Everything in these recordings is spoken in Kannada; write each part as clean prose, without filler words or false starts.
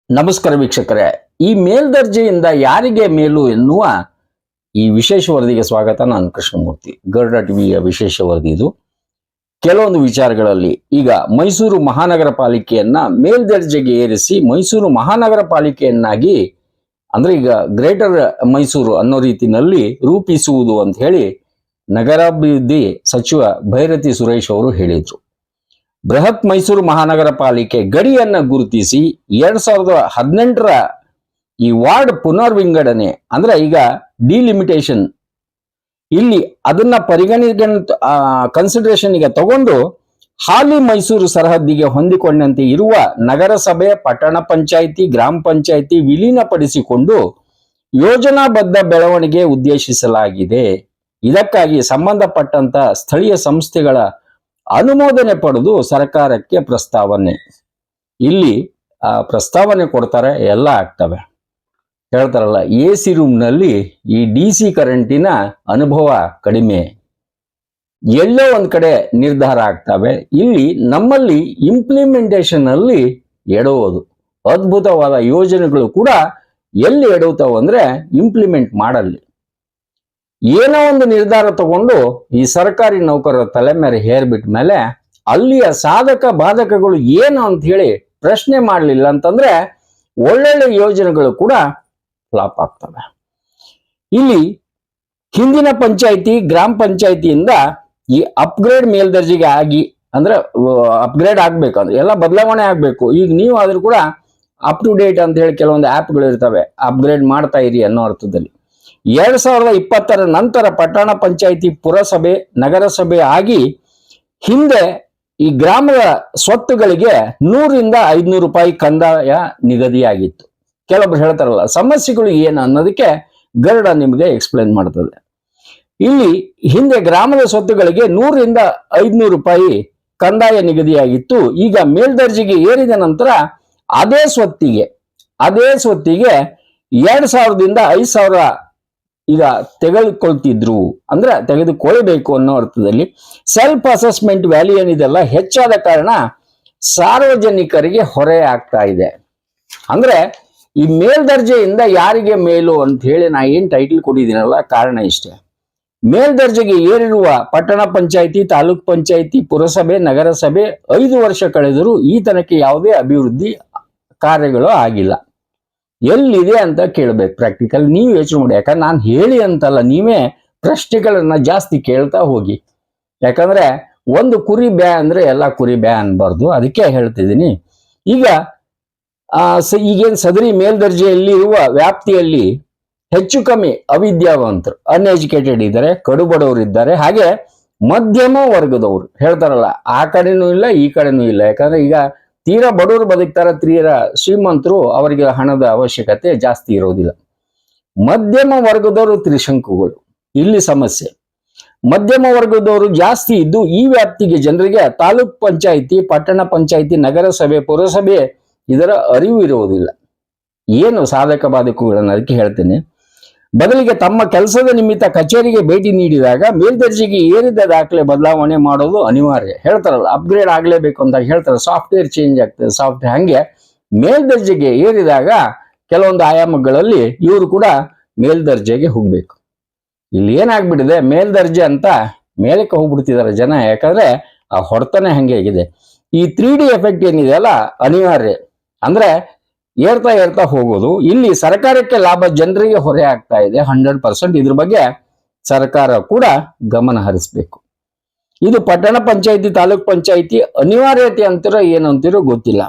ನಮಸ್ಕಾರ ವೀಕ್ಷಕರೇ. ಈ ಮೇಲ್ದರ್ಜೆಯಿಂದ ಯಾರಿಗೆ ಮೇಲು ಎನ್ನುವ ಈ ವಿಶೇಷ ವರದಿಗೆ ಸ್ವಾಗತ. ನಾನು ಕೃಷ್ಣಮೂರ್ತಿ. ಗರುಡ ಟಿವಿಯ ವಿಶೇಷ ವರದಿ ಇದು. ಕೆಲವೊಂದು ವಿಚಾರಗಳಲ್ಲಿ ಈಗ ಮೈಸೂರು ಮಹಾನಗರ ಪಾಲಿಕೆಯನ್ನ ಮೇಲ್ದರ್ಜೆಗೆ ಏರಿಸಿ ಮೈಸೂರು ಮಹಾನಗರ ಪಾಲಿಕೆಯನ್ನಾಗಿ ಅಂದ್ರೆ ಈಗ ಗ್ರೇಟರ್ ಮೈಸೂರು ಅನ್ನೋ ರೀತಿಯಲ್ಲಿ ರೂಪಿಸುವುದು ಅಂತ ಹೇಳಿ ನಗರಾಭಿವೃದ್ಧಿ ಸಚಿವ ಭೈರತಿ ಸುರೇಶ್ ಅವರು ಹೇಳಿದ್ರು. ಬೃಹತ್ ಮೈಸೂರು ಮಹಾನಗರ ಪಾಲಿಕೆ ಗಡಿಯನ್ನ ಗುರುತಿಸಿ 2018ರ ಈ ವಾರ್ಡ್ ಪುನರ್ವಿಂಗಡಣೆ ಅಂದ್ರೆ ಈಗ ಡಿಲಿಮಿಟೇಷನ್ ಇಲ್ಲಿ ಅದನ್ನ ಕನ್ಸಿಡರೇಷನ್ ಗೆ ತಗೊಂಡು ಹಾಲಿ ಮೈಸೂರು ಸರಹದ್ದಿಗೆ ಹೊಂದಿಕೊಂಡಂತೆ ಇರುವ ನಗರಸಭೆ, ಪಟ್ಟಣ ಪಂಚಾಯಿತಿ, ಗ್ರಾಮ ಪಂಚಾಯಿತಿ ವಿಲೀನಪಡಿಸಿಕೊಂಡು ಯೋಜನಾಬದ್ಧ ಬೆಳವಣಿಗೆ ಉದ್ದೇಶಿಸಲಾಗಿದೆ. ಇದಕ್ಕಾಗಿ ಸಂಬಂಧಪಟ್ಟಂತ ಸ್ಥಳೀಯ ಸಂಸ್ಥೆಗಳ ಅನುಮೋದನೆ ಪಡೆದು ಸರ್ಕಾರಕ್ಕೆ ಪ್ರಸ್ತಾವನೆ. ಇಲ್ಲಿ ಪ್ರಸ್ತಾವನೆ ಕೊಡ್ತಾರೆ, ಎಲ್ಲ ಆಗ್ತವೆ. ಹೇಳ್ತಾರಲ್ಲ, AC ರೂಮ್ನಲ್ಲಿ ಈ DC ಕರೆಂಟಿನ ಅನುಭವ ಕಡಿಮೆ, ಎಲ್ಲೋ ಒಂದ್ ಕಡೆ ನಿರ್ಧಾರ ಆಗ್ತವೆ. ಇಲ್ಲಿ ನಮ್ಮಲ್ಲಿ ಇಂಪ್ಲಿಮೆಂಟೇಷನ್ ಅಲ್ಲಿ ಎಡುವುದು. ಅದ್ಭುತವಾದ ಯೋಜನೆಗಳು ಕೂಡ ಎಲ್ಲಿ ಎಡುತ್ತಾವ ಅಂದ್ರೆ ಇಂಪ್ಲಿಮೆಂಟ್ ಮಾಡಲ್ಲಿ. ಏನೋ ಒಂದು ನಿರ್ಧಾರ ತಗೊಂಡು ಈ ಸರ್ಕಾರಿ ನೌಕರರ ತಲೆ ಮೇಲೆ ಹೇರ್ಬಿಟ್ಟ ಮೇಲೆ ಅಲ್ಲಿಯ ಸಾಧಕ ಬಾಧಕಗಳು ಏನು ಅಂತ ಹೇಳಿ ಪ್ರಶ್ನೆ ಮಾಡಲಿಲ್ಲ ಅಂತಂದ್ರೆ ಒಳ್ಳೊಳ್ಳೆ ಯೋಜನೆಗಳು ಕೂಡ ಫ್ಲಾಪ್ ಆಗ್ತವೆ. ಇಲ್ಲಿ ಹಿಂದಿನ ಪಂಚಾಯಿತಿ, ಗ್ರಾಮ ಪಂಚಾಯಿತಿಯಿಂದ ಈ ಅಪ್ಗ್ರೇಡ್ ಮೇಲ್ದರ್ಜೆಗೆ ಆಗಿ ಅಂದ್ರೆ ಅಪ್ಗ್ರೇಡ್ ಆಗ್ಬೇಕಂದ್ರೆ ಎಲ್ಲ ಬದಲಾವಣೆ ಆಗ್ಬೇಕು. ಈಗ ನೀವು ಆದ್ರೂ ಕೂಡ ಅಪ್ ಟು ಡೇಟ್ ಅಂತ ಹೇಳಿ ಕೆಲವೊಂದು ಆ್ಯಪ್ಗಳು ಇರ್ತವೆ, ಅಪ್ಗ್ರೇಡ್ ಮಾಡ್ತಾ ಇರಿ ಅನ್ನೋ ಅರ್ಥದಲ್ಲಿ. 2020ರ ನಂತರ ಪಟ್ಟಣ ಪಂಚಾಯಿತಿ, ಪುರಸಭೆ, ನಗರಸಭೆ ಆಗಿ ಹಿಂದೆ ಈ ಗ್ರಾಮದ ಸ್ವತ್ತುಗಳಿಗೆ 100ರಿಂದ 500 ರೂಪಾಯಿ ಕಂದಾಯ ನಿಗದಿಯಾಗಿತ್ತು. ಕೆಲವೊಬ್ರು ಹೇಳ್ತಾರಲ್ಲ ಸಮಸ್ಯೆಗಳು ಏನು ಅನ್ನೋದಕ್ಕೆ ಗರುಡ ನಿಮಗೆ ಎಕ್ಸ್ಪ್ಲೇನ್ ಮಾಡ್ತದೆ. ಇಲ್ಲಿ ಹಿಂದೆ ಗ್ರಾಮದ ಸ್ವತ್ತುಗಳಿಗೆ 100ರಿಂದ 500 ರೂಪಾಯಿ ಕಂದಾಯ ನಿಗದಿಯಾಗಿತ್ತು. ಈಗ ಮೇಲ್ದರ್ಜೆಗೆ ಏರಿದ ನಂತರ ಅದೇ ಸ್ವತ್ತಿಗೆ 2000ದಿಂದ 5000 ಈಗ ತೆಗೆದುಕೊಳ್ತಿದ್ರು. ಅಂದ್ರೆ ತೆಗೆದುಕೊಳ್ಳಬೇಕು ಅನ್ನೋ ಅರ್ಥದಲ್ಲಿ ಸೆಲ್ಫ್ ಅಸೆಸ್ಮೆಂಟ್ ವ್ಯಾಲ್ಯೂ ಏನಿದೆಲ್ಲ ಹೆಚ್ಚಾದ ಕಾರಣ ಸಾರ್ವಜನಿಕರಿಗೆ ಹೊರೆ ಆಗ್ತಾ ಇದೆ. ಅಂದ್ರೆ ಈ ಮೇಲ್ದರ್ಜೆಯಿಂದ ಯಾರಿಗೆ ಮೇಲು ಅಂತ ಹೇಳಿ ನಾ ಏನ್ ಟೈಟಲ್ ಕೊಟ್ಟಿದ್ದೀನಲ್ಲ, ಕಾರಣ ಇಷ್ಟೇ. ಮೇಲ್ದರ್ಜೆಗೆ ಏರಿರುವ ಪಟ್ಟಣ ಪಂಚಾಯಿತಿ, ತಾಲೂಕ್ ಪಂಚಾಯಿತಿ, ಪುರಸಭೆ, ನಗರಸಭೆ 5 ವರ್ಷ ಕಳೆದರೂ ಈ ತನಕ ಯಾವುದೇ ಅಭಿವೃದ್ಧಿ ಕಾರ್ಯಗಳು ಆಗಿಲ್ಲ. ಎಲ್ಲಿದೆ ಅಂತ ಕೇಳ್ಬೇಕು. ಪ್ರಾಕ್ಟಿಕಲ್ ನೀವು ಯೋಚನೆ ಮಾಡಿ. ಯಾಕಂದ್ರೆ ನಾನು ಹೇಳಿ ಅಂತಲ್ಲ, ನೀವೇ ಪ್ರಶ್ನೆಗಳನ್ನ ಜಾಸ್ತಿ ಕೇಳ್ತಾ ಹೋಗಿ. ಯಾಕಂದ್ರೆ ಒಂದು ಕುರಿ ಬ್ಯಾ ಅಂದ್ರೆ ಎಲ್ಲ ಕುರಿ ಬ್ಯಾ ಅನ್ಬಾರ್ದು, ಅದಕ್ಕೆ ಹೇಳ್ತಿದ್ದೀನಿ. ಈಗ ಈಗೇನು ಸದರಿ ಮೇಲ್ದರ್ಜೆಯಲ್ಲಿ ಇರುವ ವ್ಯಾಪ್ತಿಯಲ್ಲಿ ಹೆಚ್ಚು ಕಮ್ಮಿ ಅವಿದ್ಯಾವಂತರು, ಅನ್ಎಜುಕೇಟೆಡ್ ಇದ್ದಾರೆ, ಕಡುಬಡವರು ಇದ್ದಾರೆ, ಹಾಗೆ ಮಧ್ಯಮ ವರ್ಗದವರು. ಹೇಳ್ತಾರಲ್ಲ, ಆ ಕಡೆನೂ ಇಲ್ಲ ಈ ಕಡೆನೂ ಇಲ್ಲ. ಯಾಕಂದ್ರೆ ಈಗ ತೀರಾ ಬಡವರು ಬದುಕ್ತಾರ, ತೀರಾ ಶ್ರೀಮಂತರು ಅವರಿಗೆ ಹಣದ ಅವಶ್ಯಕತೆ ಜಾಸ್ತಿ ಇರೋದಿಲ್ಲ. ಮಧ್ಯಮ ವರ್ಗದವರು ತ್ರಿಶಂಕುಗಳು. ಇಲ್ಲಿ ಸಮಸ್ಯೆ ಮಧ್ಯಮ ವರ್ಗದವರು ಜಾಸ್ತಿ ಇದ್ದು ಈ ವ್ಯಾಪ್ತಿಗೆ ಜನರಿಗೆ ತಾಲೂಕ್ ಪಂಚಾಯಿತಿ, ಪಟ್ಟಣ ಪಂಚಾಯಿತಿ, ನಗರಸಭೆ, ಪುರಸಭೆ ಇದರ ಅರಿವು ಇರುವುದಿಲ್ಲ. ಏನು ಸಾಧಕ ಬಾಧಕಗಳನ್ನು ಅದಕ್ಕೆ ಹೇಳ್ತೇನೆ. ಬದಲಿಗೆ ತಮ್ಮ ಕೆಲಸದ ನಿಮಿತ್ತ ಕಚೇರಿಗೆ ಭೇಟಿ ನೀಡಿದಾಗ ಮೇಲ್ದರ್ಜೆಗೆ ಏರಿದ ದಾಖಲೆ ಬದಲಾವಣೆ ಮಾಡೋದು ಅನಿವಾರ್ಯ. ಹೇಳ್ತಾರಲ್ಲ, ಅಪ್ಗ್ರೇಡ್ ಆಗ್ಲೇಬೇಕು ಅಂತ ಹೇಳ್ತಾರೆ. ಸಾಫ್ಟ್ವೇರ್ ಚೇಂಜ್ ಆಗ್ತದೆ, ಸಾಫ್ಟ್ವೇರ್. ಹಂಗೆ ಮೇಲ್ದರ್ಜೆಗೆ ಏರಿದಾಗ ಕೆಲವೊಂದು ಆಯಾಮಗಳಲ್ಲಿ ಇವರು ಕೂಡ ಮೇಲ್ದರ್ಜೆಗೆ ಹೋಗ್ಬೇಕು. ಇಲ್ಲಿ ಏನಾಗ್ಬಿಟ್ಟಿದೆ, ಮೇಲ್ದರ್ಜೆ ಅಂತ ಮೇಲಕ್ಕೆ ಹೋಗ್ಬಿಡ್ತಿದ್ದಾರೆ ಜನ. ಯಾಕಂದ್ರೆ ಆ ಹೊಡೆತನೆ ಹಂಗೆ ಆಗಿದೆ. ಈ 3D ಎಫೆಕ್ಟ್ ಏನಿದೆ ಅಲ್ಲ, ಅನಿವಾರ್ಯ. ಅಂದ್ರೆ ಏರ್ತಾ ಹೋಗೋದು. ಇಲ್ಲಿ ಸರ್ಕಾರಕ್ಕೆ ಲಾಭ, ಜನರಿಗೆ ಹೊರೆ ಆಗ್ತಾ ಇದೆ 100%. ಇದ್ರ ಬಗ್ಗೆ ಸರ್ಕಾರ ಕೂಡ ಗಮನ ಹರಿಸ್ಬೇಕು. ಇದು ಪಟ್ಟಣ ಪಂಚಾಯಿತಿ, ತಾಲೂಕ್ ಪಂಚಾಯಿತಿ ಅನಿವಾರ್ಯತೆ ಅಂತಿರೋ ಏನು ಅಂತಿರೋ ಗೊತ್ತಿಲ್ಲ.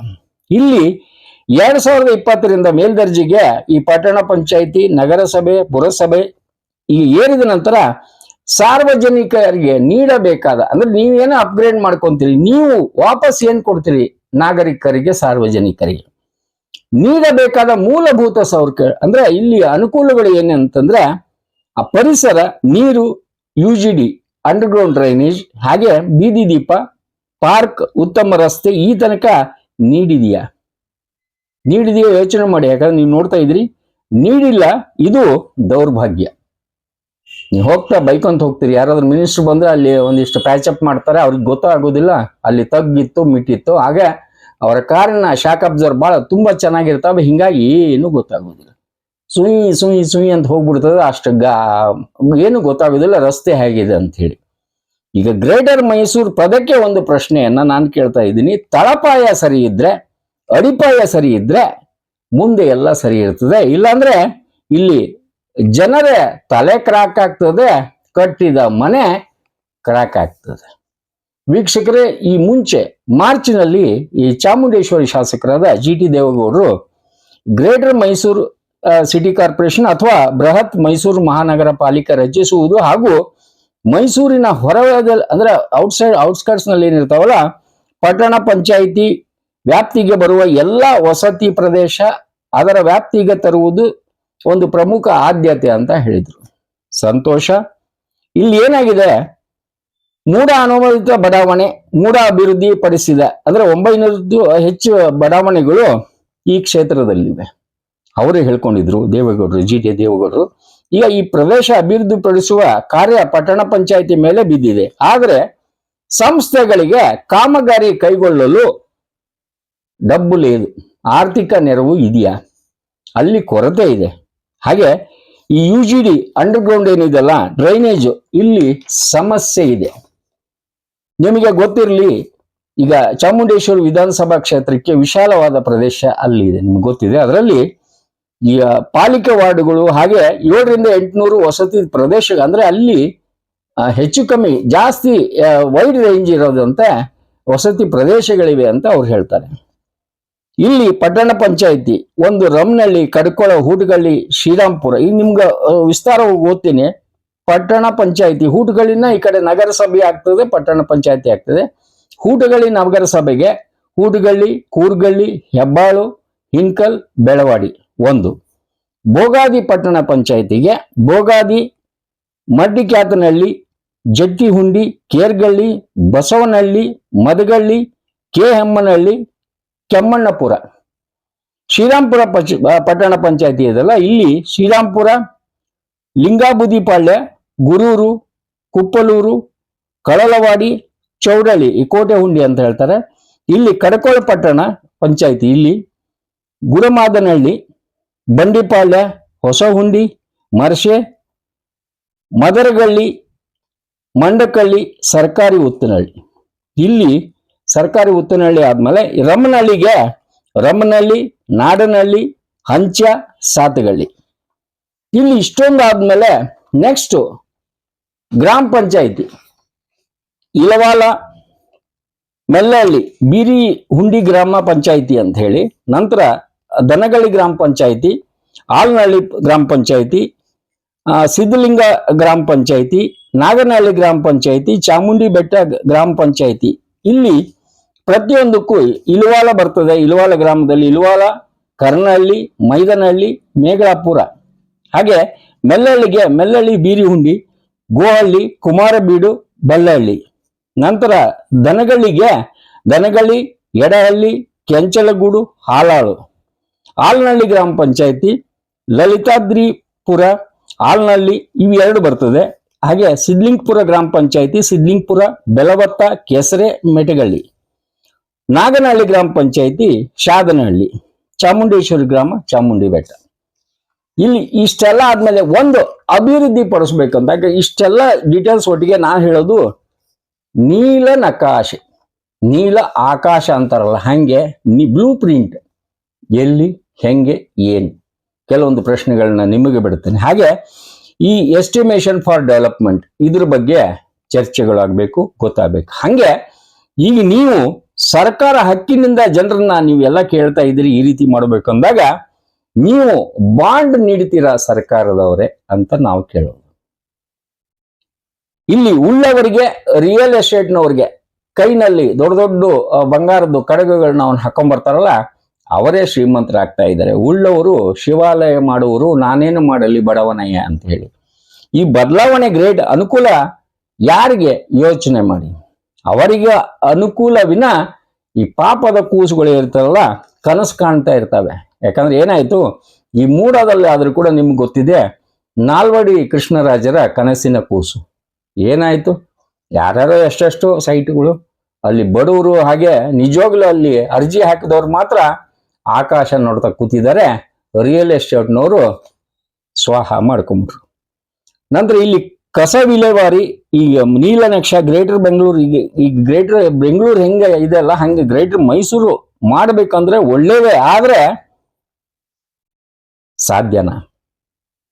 ಇಲ್ಲಿ 2020ರಿಂದ ಮೇಲ್ದರ್ಜೆಗೆ ಈ ಪಟ್ಟಣ ಪಂಚಾಯಿತಿ, ನಗರಸಭೆ, ಪುರಸಭೆ ಈಗ ಏರಿದ ನಂತರ ಸಾರ್ವಜನಿಕರಿಗೆ ನೀಡಬೇಕಾದ ಅಂದ್ರೆ ನೀವೇನೋ ಅಪ್ಗ್ರೇಡ್ ಮಾಡ್ಕೊಂತೀರಿ, ನೀವು ವಾಪಸ್ ಏನ್ ಕೊಡ್ತೀರಿ ನಾಗರಿಕರಿಗೆ, ಸಾರ್ವಜನಿಕರಿಗೆ ನೀಡಬೇಕಾದ ಮೂಲಭೂತ ಸೌಕರ್ಯ ಅಂದ್ರೆ ಇಲ್ಲಿ ಅನುಕೂಲಗಳು ಏನಂತಂದ್ರೆ ಆ ಪರಿಸರ, ನೀರು, UGD ಅಂಡರ್ಗ್ರೌಂಡ್ ಡ್ರೈನೇಜ್, ಹಾಗೆ ಬೀದಿ ದೀಪ, ಪಾರ್ಕ್, ಉತ್ತಮ ರಸ್ತೆ ಈ ತನಕ ನೀಡಿದೆಯಾ ಯೋಚನೆ ಮಾಡಿ. ಯಾಕಂದ್ರೆ ನೀವು ನೋಡ್ತಾ ಇದ್ರಿ, ನೀಡಿಲ್ಲ. ಇದು ದೌರ್ಭಾಗ್ಯ. ನೀವು ಹೋಗ್ತಾ ಬೈಕೊಂತ ಹೋಗ್ತೀರಿ, ಯಾರಾದ್ರೂ ಮಿನಿಸ್ಟರ್ ಬಂದ್ರೆ ಅಲ್ಲಿ ಒಂದಿಷ್ಟು ಪ್ಯಾಚಪ್ ಮಾಡ್ತಾರೆ, ಅವ್ರಿಗೆ ಗೊತ್ತಾಗೋದಿಲ್ಲ ಅಲ್ಲಿ ತಗ್ಗಿತ್ತು ಮಿಟ್ಟಿತ್ತು. ಹಾಗೆ ಅವರ ಕಾರಿನ ಶಾಕ್ ಅಬ್ಸರ್ವ್ ಬಹಳ ತುಂಬಾ ಚೆನ್ನಾಗಿರ್ತಾವೆ, ಹಿಂಗಾಗಿ ಏನು ಗೊತ್ತಾಗೋದಿಲ್ಲ. ಸುಯಿ ಸುಯಿ ಸುಯಿ ಅಂತ ಹೋಗ್ಬಿಡ್ತದೆ, ಅಷ್ಟು ಏನು ಗೊತ್ತಾಗೋದಿಲ್ಲ ರಸ್ತೆ ಹೇಗಿದೆ ಅಂತ ಹೇಳಿ. ಈಗ ಗ್ರೇಟರ್ ಮೈಸೂರು ಪದಕ್ಕೆ ಒಂದು ಪ್ರಶ್ನೆಯನ್ನ ನಾನು ಕೇಳ್ತಾ ಇದ್ದೀನಿ. ತಳಪಾಯ ಸರಿ ಇದ್ರೆ, ಅಡಿಪಾಯ ಸರಿ ಇದ್ರೆ ಮುಂದೆ ಎಲ್ಲ ಸರಿ ಇರ್ತದೆ. ಇಲ್ಲಾಂದ್ರೆ ಇಲ್ಲಿ ಜನರ ತಲೆ ಕ್ರಾಕ್ ಆಗ್ತದೆ, ಕಟ್ಟಿದ ಮನೆ ಕ್ರಾಕ್ ಆಗ್ತದೆ. ವೀಕ್ಷಕರೇ, ಈ ಮುಂಚೆ ಮಾರ್ಚ್ನಲ್ಲಿ ಈ ಚಾಮುಂಡೇಶ್ವರಿ ಶಾಸಕರಾದ GT ದೇವೇಗೌಡರು ಗ್ರೇಟರ್ ಮೈಸೂರು ಸಿಟಿ ಕಾರ್ಪೊರೇಷನ್ ಅಥವಾ ಬೃಹತ್ ಮೈಸೂರು ಮಹಾನಗರ ಪಾಲಿಕೆ ರಚಿಸುವುದು ಹಾಗೂ ಮೈಸೂರಿನ ಹೊರವಲಯದಲ್ಲಿ ಅಂದ್ರೆ ಔಟ್ಸ್ಕರ್ಟ್ಸ್ ನಲ್ಲಿ ಏನಿರ್ತಾವಲ್ಲ ಪಟ್ಟಣ ಪಂಚಾಯಿತಿ ವ್ಯಾಪ್ತಿಗೆ ಬರುವ ಎಲ್ಲ ವಸತಿ ಪ್ರದೇಶ ಅದರ ವ್ಯಾಪ್ತಿಗೆ ತರುವುದು ಒಂದು ಪ್ರಮುಖ ಆದ್ಯತೆ ಅಂತ ಹೇಳಿದ್ರು. ಸಂತೋಷ. ಇಲ್ಲಿ ಏನಾಗಿದೆ, ಮೂಢ ಅನುಮೋದಿತ ಬಡಾವಣೆ, ಮೂಢ ಅಭಿವೃದ್ಧಿ ಪಡಿಸಿದ ಅಂದ್ರೆ 900 ಹೆಚ್ಚು ಬಡಾವಣೆಗಳು ಈ ಕ್ಷೇತ್ರದಲ್ಲಿವೆ. ಅವರೇ ಹೇಳ್ಕೊಂಡಿದ್ರು ದೇವೇಗೌಡರು, GT ದೇವೇಗೌಡರು. ಈಗ ಈ ಪ್ರದೇಶ ಅಭಿವೃದ್ಧಿ ಪಡಿಸುವ ಕಾರ್ಯ ಪಟ್ಟಣ ಪಂಚಾಯಿತಿ ಮೇಲೆ ಬಿದ್ದಿದೆ. ಆದ್ರೆ ಸಂಸ್ಥೆಗಳಿಗೆ ಕಾಮಗಾರಿ ಕೈಗೊಳ್ಳಲು ಡಬ್ಬು లేదు, ಆರ್ಥಿಕ ನೆರವು ಇದೆಯಾ, ಅಲ್ಲಿ ಕೊರತೆ ಇದೆ. ಹಾಗೆ ಈ UGD ಅಂಡರ್ಗ್ರೌಂಡ್ ಏನಿದೆಲ್ಲ ಡ್ರೈನೇಜ್, ಇಲ್ಲಿ ಸಮಸ್ಯೆ ಇದೆ. ನಿಮಗೆ ಗೊತ್ತಿರಲಿ, ಈಗ ಚಾಮುಂಡೇಶ್ವರಿ ವಿಧಾನಸಭಾ ಕ್ಷೇತ್ರಕ್ಕೆ ವಿಶಾಲವಾದ ಪ್ರದೇಶ ಅಲ್ಲಿ ಇದೆ, ನಿಮ್ಗೆ ಗೊತ್ತಿದೆ. ಅದರಲ್ಲಿ ಈ ಪಾಲಿಕೆ ವಾರ್ಡುಗಳು ಹಾಗೆ 700 to 800 ವಸತಿ ಪ್ರದೇಶ, ಅಂದ್ರೆ ಅಲ್ಲಿ ಹೆಚ್ಚು ಕಮ್ಮಿ ಜಾಸ್ತಿ ವೈಡ್ ರೇಂಜ್ ಇರೋದಂತೆ ವಸತಿ ಪ್ರದೇಶಗಳಿವೆ ಅಂತ ಅವ್ರು ಹೇಳ್ತಾರೆ. ಇಲ್ಲಿ ಪಟ್ಟಣ ಪಂಚಾಯಿತಿ ಒಂದು ರಮ್ನಳ್ಳಿ, ಕಡ್ಕೊಳ, ಹೂಟಗಳ್ಳಿ, ಶ್ರೀರಾಮ್ಪುರ, ಈಗ ನಿಮ್ಗೆ ವಿಸ್ತಾರವಾಗಿ ಓದ್ತೀನಿ. ಪಟ್ಟಣ ಪಂಚಾಯಿತಿ ಹೂಟಗಳ್ಳಿನ ಈ ಕಡೆ ನಗರಸಭೆ ಆಗ್ತದೆ, ಪಟ್ಟಣ ಪಂಚಾಯಿತಿ ಆಗ್ತದೆ. ಹೂಟಗಳ್ಳಿ ನಗರಸಭೆಗೆ ಹೂಟಗಳ್ಳಿ, ಕೂರ್ಗಳ್ಳಿ, ಹೆಬ್ಬಾಳು, ಹಿನ್ಕಲ್, ಬೆಳವಾಡಿ ಒಂದು. ಬೋಗಾದಿ ಪಟ್ಟಣ ಪಂಚಾಯಿತಿಗೆ ಬೋಗಾದಿ, ಮಡ್ಡಿಕ್ಯಾತನಹಳ್ಳಿ, ಜಟ್ಟಿಹುಂಡಿ, ಕೇರ್ಗಳ್ಳಿ, ಬಸವನಹಳ್ಳಿ, ಮದಗಳ್ಳಿ, ಕೆಹೆಮ್ಮನಹಳ್ಳಿ, ಕೆಮ್ಮಣ್ಣಪುರ. ಶ್ರೀರಾಮ್ಪುರ ಪಟ್ಟಣ ಪಂಚಾಯಿತಿ ಇದೆಲ್ಲ, ಇಲ್ಲಿ ಶ್ರೀರಾಮ್ಪುರ, ಲಿಂಗಾಬುದಿಪಾಳ್ಯ, ಗುರೂರು, ಕುಪ್ಪಲೂರು, ಕಳಲವಾಡಿ, ಚೌಡಳ್ಳಿ, ಈ ಕೋಟೆಹುಂಡಿ ಅಂತ ಹೇಳ್ತಾರೆ. ಇಲ್ಲಿ ಕಡಕೋಳ ಪಟ್ಟಣ ಪಂಚಾಯಿತಿ, ಇಲ್ಲಿ ಗುರಮಾದನಹಳ್ಳಿ, ಬಂಡಿಪಾಳ್ಯ, ಹೊಸಹುಂಡಿ, ಮರ್ಷೆ, ಮದರಗಳ್ಳಿ, ಮಂಡಕಳ್ಳಿ, ಸರ್ಕಾರಿ ಉತ್ತನಹಳ್ಳಿ. ಇಲ್ಲಿ ಸರ್ಕಾರಿ ಉತ್ತನಹಳ್ಳಿ ಆದ್ಮೇಲೆ ರಮನಹಳ್ಳಿಗೆ ರಮನಹಳ್ಳಿ, ನಾಡನಹಳ್ಳಿ, ಹಂಚ, ಸಾತಗಳ್ಳಿ. ಇಲ್ಲಿ ಇಷ್ಟೊಂದು ಆದ್ಮೇಲೆ ನೆಕ್ಸ್ಟ್ ಗ್ರಾಮ ಪಂಚಾಯಿತಿ ಇಲವಾಲ, ಮೆಲ್ಲಹಳ್ಳಿ, ಬೀರಿ ಹುಂಡಿ ಗ್ರಾಮ ಪಂಚಾಯಿತಿ ಅಂತ ಹೇಳಿ, ನಂತರ ದನಗಳ್ಳಿ ಗ್ರಾಮ ಪಂಚಾಯಿತಿ, ಆಲ್ನಹಳ್ಳಿ ಗ್ರಾಮ ಪಂಚಾಯಿತಿ, ಸಿದ್ಧಲಿಂಗ ಗ್ರಾಮ ಪಂಚಾಯಿತಿ, ನಾಗನಹಳ್ಳಿ ಗ್ರಾಮ ಪಂಚಾಯಿತಿ, ಚಾಮುಂಡಿ ಬೆಟ್ಟ ಗ್ರಾಮ ಪಂಚಾಯಿತಿ. ಇಲ್ಲಿ ಪ್ರತಿಯೊಂದಕ್ಕೂ ಇಲವಾಲ ಬರ್ತದೆ. ಇಲವಾಲ ಗ್ರಾಮದಲ್ಲಿ ಇಲವಾಲ, ಕರ್ನಹಳ್ಳಿ, ಮೈದನಹಳ್ಳಿ, ಮೇಘಲಾಪುರ. ಹಾಗೆ ಮೆಲ್ಲಹಳ್ಳಿಗೆ ಮೆಲ್ಲಹಳ್ಳಿ, ಬೀರಿಹುಂಡಿ, ಗೋಹಳ್ಳಿ, ಕುಮಾರಬೀಡು, ಬಲ್ಲಹಳ್ಳಿ. ನಂತರ ದನಗಳ್ಳಿಗೆ ದನಗಳ್ಳಿ, ಎಡಹಳ್ಳಿ, ಕೆಂಚಲಗೂಡು, ಹಾಲಾಳು. ಆಲ್ನಹಳ್ಳಿ ಗ್ರಾಮ ಪಂಚಾಯಿತಿ, ಲಲಿತಾದ್ರಿಪುರ, ಆಲ್ನಹಳ್ಳಿ, ಇವು 2 ಬರ್ತದೆ. ಹಾಗೆ ಸಿದ್ಲಿಂಗ್ಪುರ ಗ್ರಾಮ ಪಂಚಾಯಿತಿ, ಸಿದ್ಲಿಂಗ್ಪುರ, ಬೆಲವತ್ತ, ಕೆಸರೆ, ಮೆಟಗಳ್ಳಿ. ನಾಗನಹಳ್ಳಿ ಗ್ರಾಮ ಪಂಚಾಯಿತಿ, ಶಾದನಹಳ್ಳಿ. ಚಾಮುಂಡೇಶ್ವರಿ ಗ್ರಾಮ, ಚಾಮುಂಡಿ ಬೆಟ್ಟ. ಇಲ್ಲಿ ಇಷ್ಟೆಲ್ಲ ಆದ್ಮೇಲೆ ಒಂದು ಅಭಿವೃದ್ಧಿ ಪಡಿಸ್ಬೇಕಂತ ಇಷ್ಟೆಲ್ಲ ಡೀಟೇಲ್ಸ್ ಒಟ್ಟಿಗೆ ನಾನು ಹೇಳೋದು ನೀಲ ನಕಾಶೆ, ನೀಲ ಆಕಾಶ ಅಂತಾರಲ್ಲ ಹಂಗೆ ಬ್ಲೂ ಪ್ರಿಂಟ್, ಎಲ್ಲಿ ಹೆಂಗೆ ಏನು ಕೆಲವೊಂದು ಪ್ರಶ್ನೆಗಳನ್ನ ನಿಮಗೆ ಬಿಡುತ್ತೇನೆ. ಹಾಗೆ ಈ ಎಸ್ಟಿಮೇಷನ್ ಫಾರ್ ಡೆವಲಪ್ಮೆಂಟ್ ಇದ್ರ ಬಗ್ಗೆ ಚರ್ಚೆಗಳಾಗಬೇಕು, ಗೊತ್ತಾಗಬೇಕು. ಹಂಗೆ ಈಗ ನೀವು ಸರ್ಕಾರ ಹಕ್ಕಿನಿಂದ ಜನರನ್ನ ನೀವು ಎಲ್ಲ ಕೇಳ್ತಾ ಇದ್ದೀರಿ, ಈ ರೀತಿ ಮಾಡಬೇಕು ಅಂದಾಗ ನೀವು ಬಾಂಡ್ ನೀಡ್ತೀರಾ ಸರ್ಕಾರದವರೇ ಅಂತ ನಾವು ಕೇಳೋದು. ಇಲ್ಲಿ ಉಳ್ಳವರಿಗೆ, ರಿಯಲ್ ಎಸ್ಟೇಟ್ನವ್ರಿಗೆ ಕೈನಲ್ಲಿ ದೊಡ್ಡ ದೊಡ್ಡ ಬಂಗಾರದ ಕಡಗಗಳನ್ನ ಅವನು ಹಾಕೊಂಡ್ಬರ್ತಾರಲ್ಲ, ಅವರೇ ಶ್ರೀಮಂತರಾಗ್ತಾ ಇದ್ದಾರೆ. ಉಳ್ಳವರು ಶಿವಾಲಯ ಮಾಡುವರು, ನಾನೇನು ಮಾಡಲಿ ಬಡವನಯ್ಯ ಅಂತ ಹೇಳಿ. ಈ ಬದಲಾವಣೆ ಗ್ರೇಡ್ ಅನುಕೂಲ ಯಾರಿಗೆ ಯೋಚನೆ ಮಾಡಿ, ಅವರಿಗೆ ಅನುಕೂಲ ವಿನ ಈ ಪಾಪದ ಕೂಸುಗಳು ಇರ್ತಾರಲ್ಲ ಕನಸು ಕಾಣ್ತಾ ಇರ್ತವೆ. ಯಾಕಂದ್ರೆ ಏನಾಯ್ತು, ಈ ಮೂಡಾದಲ್ಲಿ ಆದ್ರೂ ಕೂಡ ನಿಮ್ಗೆ ಗೊತ್ತಿದೆ, ನಾಲ್ವಡಿ ಕೃಷ್ಣರಾಜರ ಕನಸಿನ ಕೂಸು ಏನಾಯ್ತು, ಯಾರ್ಯಾರೋ ಎಷ್ಟೆಷ್ಟು ಸೈಟ್ಗಳು ಅಲ್ಲಿ ಬಡವರು ಹಾಗೆ ನಿಜವಾಗ್ಲೂ ಅಲ್ಲಿ ಅರ್ಜಿ ಹಾಕಿದವ್ರು ಮಾತ್ರ ಆಕಾಶ ನೋಡ್ತಾ ಕೂತಿದ್ದಾರೆ. ರಿಯಲ್ ಎಸ್ಟೇಟ್ನವರು ಸ್ವಾಹ ಮಾಡ್ಕೊಂಬಿಟ್ರು. ನಂತರ ಇಲ್ಲಿ ಕಸ ವಿಲೇವಾರಿ, ಈಗ ನೀಲನಕ್ಷ ಗ್ರೇಟರ್ ಬೆಂಗಳೂರು, ಈಗ ಗ್ರೇಟರ್ ಬೆಂಗಳೂರು ಹೆಂಗೆ ಇದೆಲ್ಲ ಹಂಗೆ ಗ್ರೇಟರ್ ಮೈಸೂರು ಮಾಡ್ಬೇಕಂದ್ರೆ ಒಳ್ಳೇದೇ. ಆದ್ರೆ ಸಾಧ್ಯನಾ?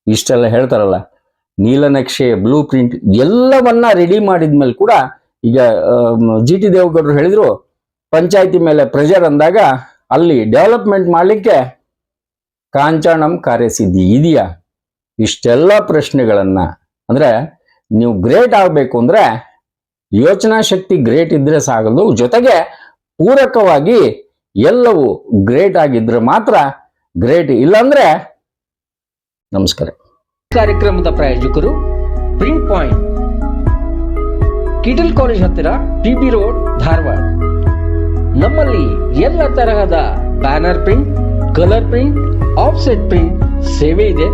ಇಷ್ಟೆಲ್ಲ ಹೇಳ್ತಾರಲ್ಲ, ನೀಲನಕ್ಷೆ, ಬ್ಲೂ ಪ್ರಿಂಟ್ ಎಲ್ಲವನ್ನ ರೆಡಿ ಮಾಡಿದ್ಮೇಲೆ ಕೂಡ ಈಗ ಜಿ ಟಿ ದೇವೇಗೌಡರು ಹೇಳಿದ್ರು ಪಂಚಾಯತಿ ಮೇಲೆ ಪ್ರೆಷರ್ ಅಂದಾಗ ಅಲ್ಲಿ ಡೆವಲಪ್ಮೆಂಟ್ ಮಾಡ್ಲಿಕ್ಕೆ ಕಾಂಚಾಣಂ ಕಾರ್ಯಸಿದ್ಧಿ ಇದೆಯಾ? ಇಷ್ಟೆಲ್ಲ ಪ್ರಶ್ನೆಗಳನ್ನ, ಅಂದ್ರೆ ನೀವು ಗ್ರೇಟ್ ಆಗ್ಬೇಕು ಅಂದ್ರೆ ಯೋಚನಾ ಶಕ್ತಿ ಗ್ರೇಟ್ ಇದ್ರೆ ಸಾಗದು, ಜೊತೆಗೆ ಪೂರಕವಾಗಿ ಎಲ್ಲವೂ ಗ್ರೇಟ್ ಆಗಿದ್ರೆ ಮಾತ್ರ ಗ್ರೇಟ್. ಇಲ್ಲಾಂದ್ರೆ ನಮಸ್ಕಾರ. ಕಾರ್ಯಕ್ರಮದ ಪ್ರಾಯೋಜಕರು ಪ್ರಿಂಟ್ ಪಾಯಿಂಟ್, ಕಿಟಲ್ ಕಾಲೇಜ್ ಹತ್ತಿರ, ಟಿಬಿ ರೋಡ್, ಧಾರವಾಡ. ನಮ್ಮಲ್ಲಿ ಎಲ್ಲ ತರಹದ banner print, colour print, offset print ಸೇವೆ ಇದೆ.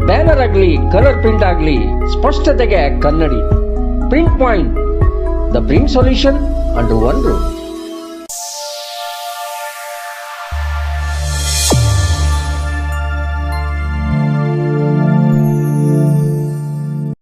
ಬ್ಯಾನರ್ ಆಗಲಿ, ಕಲರ್ ಪ್ರಿಂಟ್ ಆಗಲಿ, ಸ್ಪಷ್ಟತೆಗೆ ಕನ್ನಡಿ. Print point, the print solution under one roof.